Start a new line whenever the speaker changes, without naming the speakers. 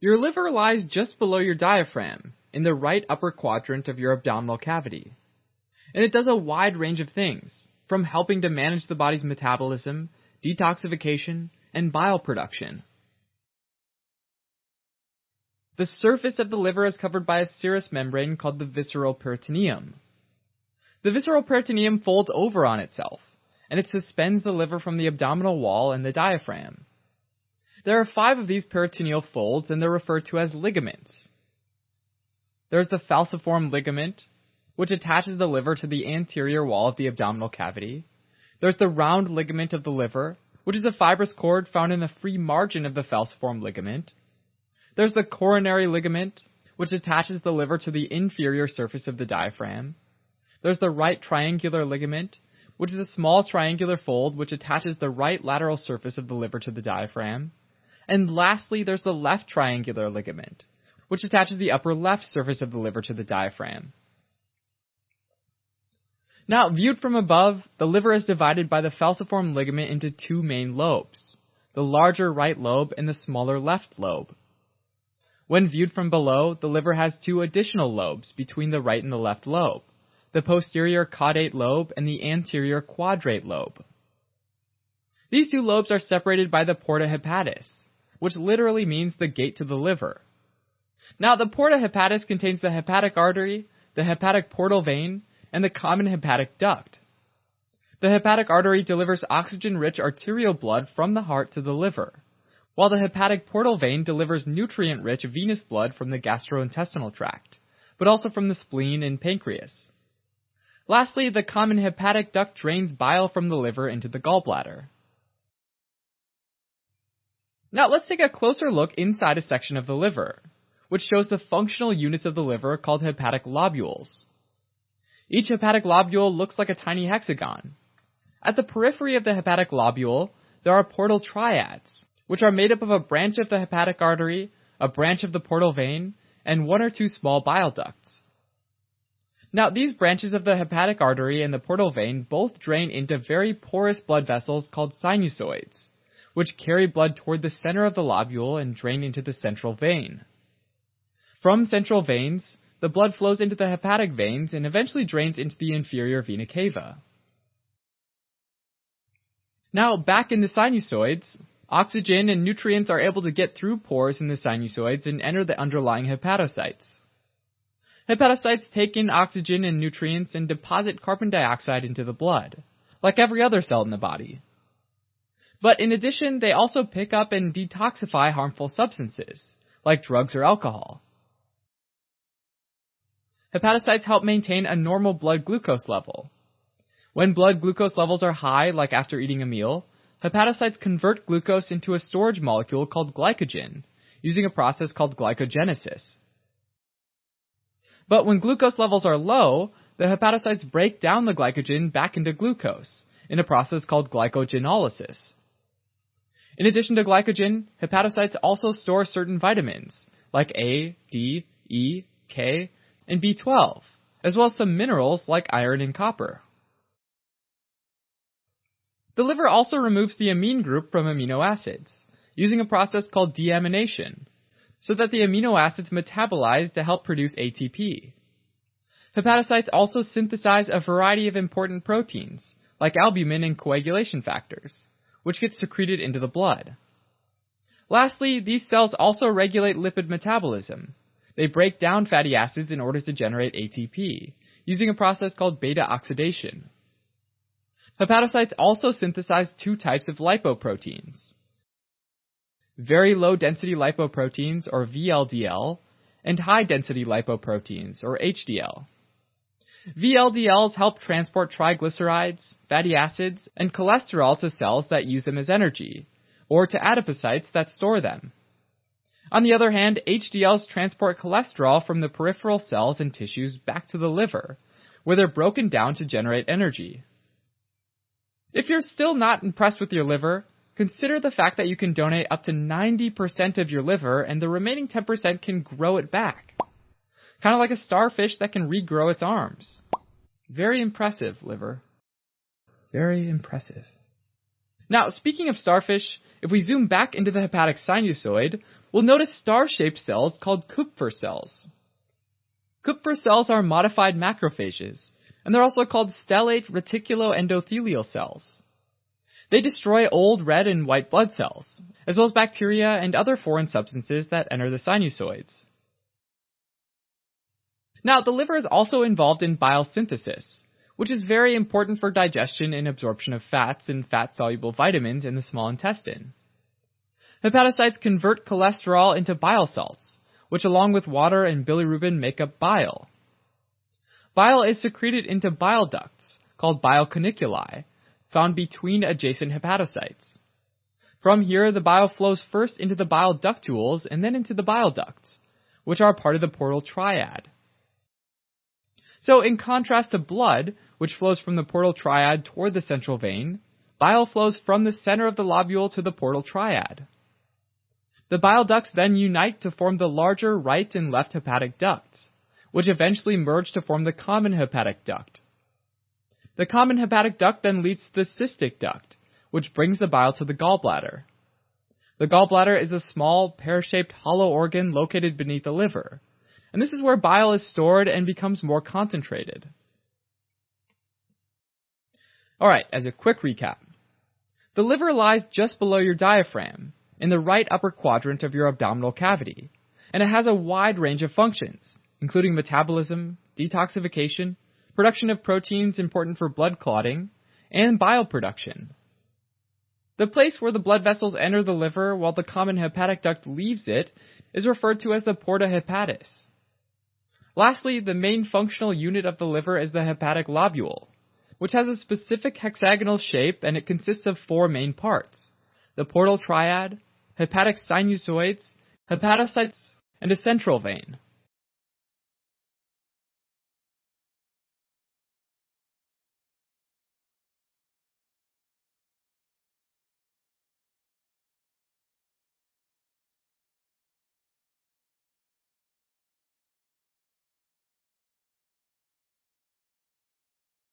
Your liver lies just below your diaphragm, in the right upper quadrant of your abdominal cavity. And it does a wide range of things, from helping to manage the body's metabolism, detoxification, and bile production. The surface of the liver is covered by a serous membrane called the visceral peritoneum. The visceral peritoneum folds over on itself, and it suspends the liver from the abdominal wall and the diaphragm. There are 5 of these peritoneal folds, and they're referred to as ligaments. There's the falciform ligament, which attaches the liver to the anterior wall of the abdominal cavity. There's the round ligament of the liver, which is a fibrous cord found in the free margin of the falciform ligament. There's the coronary ligament, which attaches the liver to the inferior surface of the diaphragm. There's the right triangular ligament, which is a small triangular fold which attaches the right lateral surface of the liver to the diaphragm. And lastly, there's the left triangular ligament, which attaches the upper left surface of the liver to the diaphragm. Now, viewed from above, the liver is divided by the falciform ligament into 2 main lobes, the larger right lobe and the smaller left lobe. When viewed from below, the liver has 2 additional lobes between the right and the left lobe, the posterior caudate lobe and the anterior quadrate lobe. These 2 lobes are separated by the porta hepatis, which literally means the gate to the liver. Now, the porta hepatis contains the hepatic artery, the hepatic portal vein, and the common hepatic duct. The hepatic artery delivers oxygen-rich arterial blood from the heart to the liver, while the hepatic portal vein delivers nutrient-rich venous blood from the gastrointestinal tract, but also from the spleen and pancreas. Lastly, the common hepatic duct drains bile from the liver into the gallbladder. Now let's take a closer look inside a section of the liver, which shows the functional units of the liver called hepatic lobules. Each hepatic lobule looks like a tiny hexagon. At the periphery of the hepatic lobule, there are portal triads, which are made up of a branch of the hepatic artery, a branch of the portal vein, and 1 or 2 small bile ducts. Now, these branches of the hepatic artery and the portal vein both drain into very porous blood vessels called sinusoids, which carry blood toward the center of the lobule and drain into the central vein. From central veins, the blood flows into the hepatic veins and eventually drains into the inferior vena cava. Now, back in the sinusoids, oxygen and nutrients are able to get through pores in the sinusoids and enter the underlying hepatocytes. Hepatocytes take in oxygen and nutrients and deposit carbon dioxide into the blood, like every other cell in the body. But in addition, they also pick up and detoxify harmful substances, like drugs or alcohol. Hepatocytes help maintain a normal blood glucose level. When blood glucose levels are high, like after eating a meal, hepatocytes convert glucose into a storage molecule called glycogen, using a process called glycogenesis. But when glucose levels are low, the hepatocytes break down the glycogen back into glucose, in a process called glycogenolysis. In addition to glycogen, hepatocytes also store certain vitamins, like A, D, E, K, and B12, as well as some minerals like iron and copper. The liver also removes the amine group from amino acids, using a process called deamination, so that the amino acids metabolize to help produce ATP. Hepatocytes also synthesize a variety of important proteins, like albumin and coagulation factors, which get secreted into the blood. Lastly, these cells also regulate lipid metabolism. They break down fatty acids in order to generate ATP, using a process called beta oxidation. Hepatocytes also synthesize 2 types of lipoproteins: very low-density lipoproteins, or VLDL, and high-density lipoproteins, or HDL. VLDLs help transport triglycerides, fatty acids, and cholesterol to cells that use them as energy, or to adipocytes that store them. On the other hand, HDLs transport cholesterol from the peripheral cells and tissues back to the liver, where they're broken down to generate energy. If you're still not impressed with your liver, consider the fact that you can donate up to 90% of your liver and the remaining 10% can grow it back. Kind of like a starfish that can regrow its arms. Very impressive, liver. Very impressive. Now, speaking of starfish, if we zoom back into the hepatic sinusoid, we'll notice star-shaped cells called Kupffer cells. Kupffer cells are modified macrophages, and they're also called stellate reticuloendothelial cells. They destroy old red and white blood cells, as well as bacteria and other foreign substances that enter the sinusoids. Now, the liver is also involved in bile synthesis, which is very important for digestion and absorption of fats and fat-soluble vitamins in the small intestine. Hepatocytes convert cholesterol into bile salts, which along with water and bilirubin make up bile. Bile is secreted into bile ducts, called bile caniculi, found between adjacent hepatocytes. From here, the bile flows first into the bile ductules and then into the bile ducts, which are part of the portal triad. So in contrast to blood, which flows from the portal triad toward the central vein, bile flows from the center of the lobule to the portal triad. The bile ducts then unite to form the larger right and left hepatic ducts, which eventually merge to form the common hepatic duct. The common hepatic duct then leads to the cystic duct, which brings the bile to the gallbladder. The gallbladder is a small, pear-shaped hollow organ located beneath the liver, and this is where bile is stored and becomes more concentrated. Alright, as a quick recap. The liver lies just below your diaphragm, in the right upper quadrant of your abdominal cavity, and it has a wide range of functions, including metabolism, detoxification, production of proteins important for blood clotting, and bile production. The place where the blood vessels enter the liver while the common hepatic duct leaves it is referred to as the porta hepatis. Lastly, the main functional unit of the liver is the hepatic lobule, which has a specific hexagonal shape and it consists of 4 main parts: the portal triad, hepatic sinusoids, hepatocytes, and a central vein.